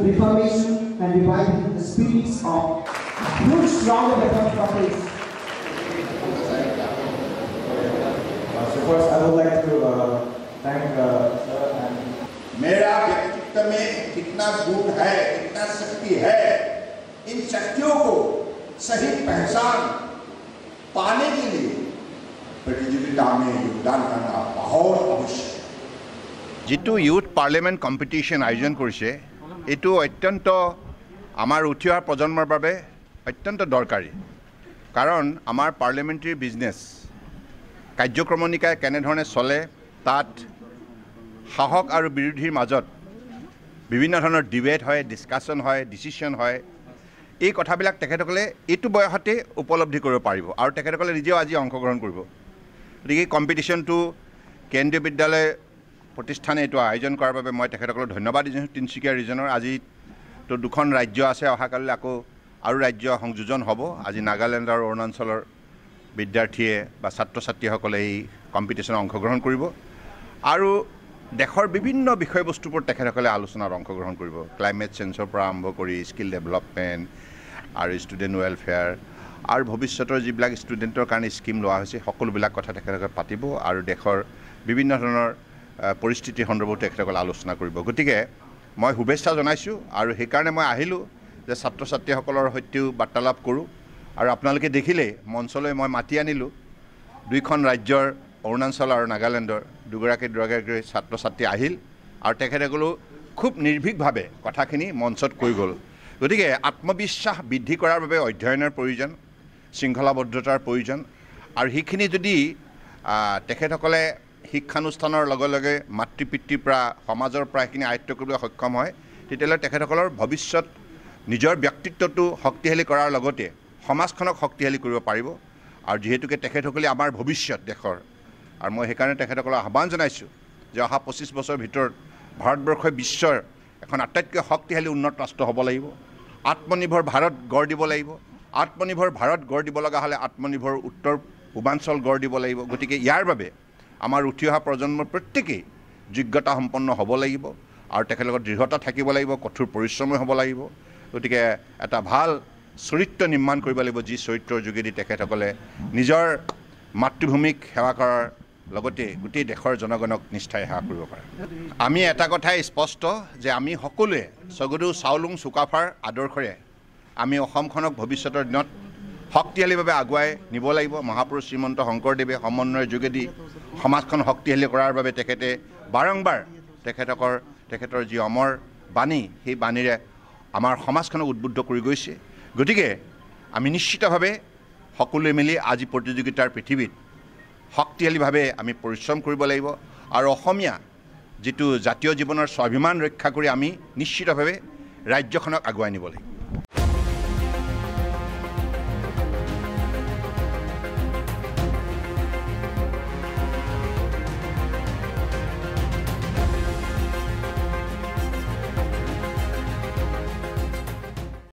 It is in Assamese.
Reformation and reviving the spirits of huge round of applause for this. So first I would like to thank sir and मेरा व्यक्तित्व में कितना गुण है, कितना शक्ति है, इन शक्तियों को सही पहचान पाने के लिए प्रतियोगिता में योगदान करना बहुत आवश्यक है। जितु यूथ पार्लियामेंट कम्पिटिशन आयोजन কৰিছে এটো অত্যন্ত আমাৰ উঠি অহা প্ৰজন্মৰ বাবে অত্যন্ত দৰকাৰী কাৰণ আমাৰ পাৰ্লিয়ামেণ্টাৰী বিজনেছ কাৰ্যক্ৰমণিকাই কেনেধৰণে চলে তাত সাহস আৰু বিৰোধীৰ মাজত বিভিন্ন ধৰণৰ ডিবেট হয় ডিসকাশন হয় ডিসিশন হয় এই কথাবিলাক তেখেতসকলে এইটো বয়সতে উপলব্ধি কৰিব পাৰিব আৰু তেখেতসকলে নিজেও আজি অংশগ্ৰহণ কৰিব গতিকে কম্পিটিশনটো কেন্দ্ৰীয় বিদ্যালয় প্ৰতিষ্ঠানে এইটো আয়োজন কৰাৰ বাবে মই তেখেতসকলক ধন্যবাদ দিছোঁ তিনচুকীয়া ৰিজনৰ আজি তো দুখন ৰাজ্য আছে অহাকাললৈ আকৌ আৰু ৰাজ্য সংযোজন হ'ব আজি নাগালেণ্ড আৰু অৰুণাচলৰ বিদ্যাৰ্থীয়ে বা ছাত্ৰ ছাত্ৰীসকলে এই কম্পিটিশনত অংশগ্ৰহণ কৰিব আৰু দেশৰ বিভিন্ন বিষয়বস্তুৰ ওপৰত তেখেতসকলে আলোচনাত অংশগ্ৰহণ কৰিব ক্লাইমেট চেঞ্জৰ পৰা আৰম্ভ কৰি স্কিল ডেভেলপমেণ্ট আৰু ষ্টুডেণ্ট ৱেলফেয়াৰ আৰু ভৱিষ্যতৰ যিবিলাক ষ্টুডেণ্টৰ কাৰণে স্কিম লোৱা হৈছে সকলোবিলাক কথা তেখেতসকলে পাতিব আৰু দেশৰ বিভিন্ন ধৰণৰ পৰিস্থিতিৰ সন্দৰ্ভত তেখেতসকলে আলোচনা কৰিব গতিকে মই শুভেচ্ছা জনাইছোঁ আৰু সেইকাৰণে মই আহিলোঁ যে ছাত্ৰ ছাত্ৰীসকলৰ সৈতেও বাৰ্তালাপ কৰোঁ আৰু আপোনালোকে দেখিলে মঞ্চলৈ মই মাতি আনিলোঁ দুইখন ৰাজ্যৰ অৰুণাচল আৰু নাগালেণ্ডৰ দুগৰাকী ছাত্ৰ ছাত্ৰী আহিল আৰু তেখেতসকলেও খুব নিৰ্ভীকভাৱে কথাখিনি মঞ্চত কৈ গ'ল গতিকে আত্মবিশ্বাস বৃদ্ধি কৰাৰ বাবে অধ্যয়নৰ প্ৰয়োজন শৃংখলাবদ্ধতাৰ প্ৰয়োজন আৰু সেইখিনি যদি তেখেতসকলে শিক্ষানুষ্ঠানৰ লগে লগে মাতৃ পিতৃৰ পৰা সমাজৰ পৰা এইখিনি আয়ত্ব কৰিবলৈ সক্ষম হয় তেতিয়াহ'লে তেখেতসকলৰ ভৱিষ্যত নিজৰ ব্যক্তিত্বটো শক্তিশালী কৰাৰ লগতে সমাজখনক শক্তিশালী কৰিব পাৰিব আৰু যেহেতুকে তেখেতসকলে আমাৰ ভৱিষ্যত দেশৰ আৰু মই সেইকাৰণে তেখেতসকলক আহ্বান জনাইছোঁ যে অহা 25 বছৰৰ ভিতৰত ভাৰতবৰ্ষই বিশ্বৰ এখন আটাইতকৈ শক্তিশালী উন্নত ৰাষ্ট্ৰ হ'ব লাগিব আত্মনিৰ্ভৰ ভাৰত গঢ় দিব লাগিব আত্মনিৰ্ভৰ ভাৰত গঢ় দিব লগা হ'লে আত্মনিৰ্ভৰ উত্তৰ পূৰ্বাঞ্চল গঢ় দিব লাগিব গতিকে ইয়াৰ বাবে আমাৰ উঠি অহা প্ৰজন্মৰ প্ৰত্যেকেই যোগ্যতা সম্পন্ন হ'ব লাগিব আৰু তেখেতলোকৰ দৃঢ়তা থাকিব লাগিব কঠোৰ পৰিশ্ৰমী হ'ব লাগিব গতিকে এটা ভাল চৰিত্ৰ নিৰ্মাণ কৰিব লাগিব যি চৰিত্ৰৰ যোগেদি তেখেতসকলে নিজৰ মাতৃভূমিক সেৱা কৰাৰ লগতে গোটেই দেশৰ জনগণক নিষ্ঠাৰে সেৱা কৰিব পাৰে আমি এটা কথাই স্পষ্ট যে আমি সকলোৱে ছগডু চাওলুং চুকাফাৰ আদৰ্শৰে আমি অসমখনক ভৱিষ্যতৰ দিনত শক্তিশালীভাৱে আগুৱাই নিব লাগিব মহাপুৰুষ শ্ৰীমন্ত শংকৰদেৱে সমন্বয়ৰ যোগেদি সমাজখন শক্তিশালী কৰাৰ বাবে তেখেতে বাৰংবাৰ তেখেতৰ যি অমৰ বাণী সেই বাণীৰে আমাৰ সমাজখনক উদ্বুদ্ধ কৰি গৈছে গতিকে আমি নিশ্চিতভাৱে সকলোৱে মিলি আজি প্ৰতিযোগিতাৰ পৃথিৱীত শক্তিশালীভাৱে আমি পৰিশ্ৰম কৰিব লাগিব আৰু অসমীয়া যিটো জাতীয় জীৱনৰ স্বাভিমান ৰক্ষা কৰি আমি নিশ্চিতভাৱে ৰাজ্যখনক আগুৱাই নিব লাগিব